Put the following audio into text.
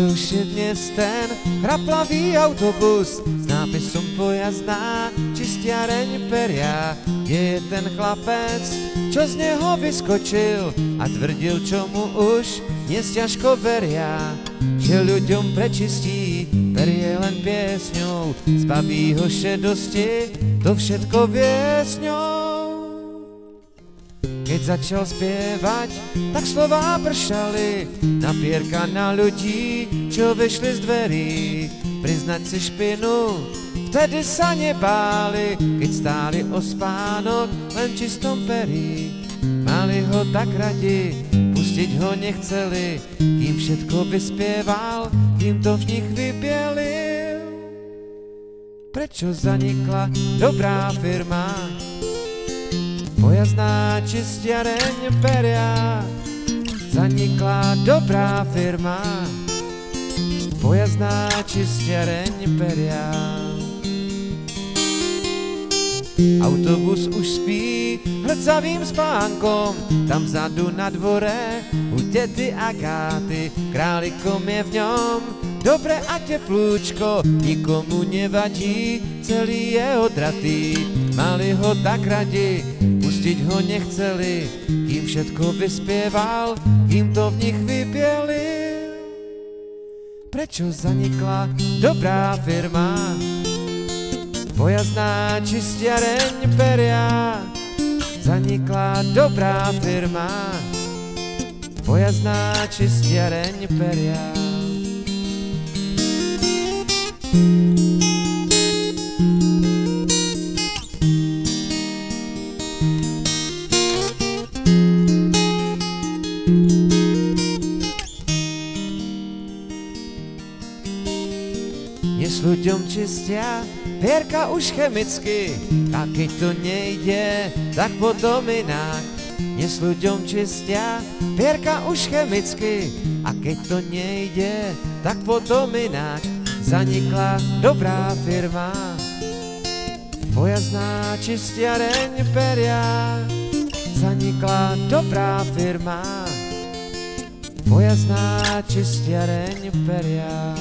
Už je dnes ten hraplavý autobus s nápisom pojazdná čistiareň peria. Je ten chlapec, čo z neho vyskočil a tvrdil, čo mu už dnes ťažko veria, že ľuďom prečistí perie len piesňou, zbaví ho šedosti, to všetko vie s ňou. Keď začal spievať, tak slová pršali na pierka na ľudí, čo vyšli z dverí. Priznať si špinu, vtedy sa nebáli, keď stáli o spánok len čistom perí. Mali ho tak radi, pustiť ho nechceli, kým všetko vyspieval, kým to v nich vybielil. Prečo zanikla dobrá firma, pojazdná čistiareň peria? Zanikla dobrá firma, pojazdná čistiareň peria. Autobus už spí hrdzavým spánkom, tam vzadu na dvore u tety Agáty. Králikom je v ňom dobre a teplúčko, nikomu nevadí, celý je odratý. Mali ho tak radi, pustiť ho nechceli, kým všetko vyspieval, kým to v nich vybielil. Prečo zanikla dobrá firma, pojazdná čistiareň peria? Zanikla dobrá firma, pojazdná čistiareň peria. Dnes ľuďom čistia pierka už chemicky, a keď to nejde, tak potom inak. Dnes ľuďom čistia pierka už chemicky, a keď to nejde, tak potom inak. Zanikla dobrá firma, pojazdná čistiareň peria. Zanikla dobrá firma, pojazdná čistiareň peria.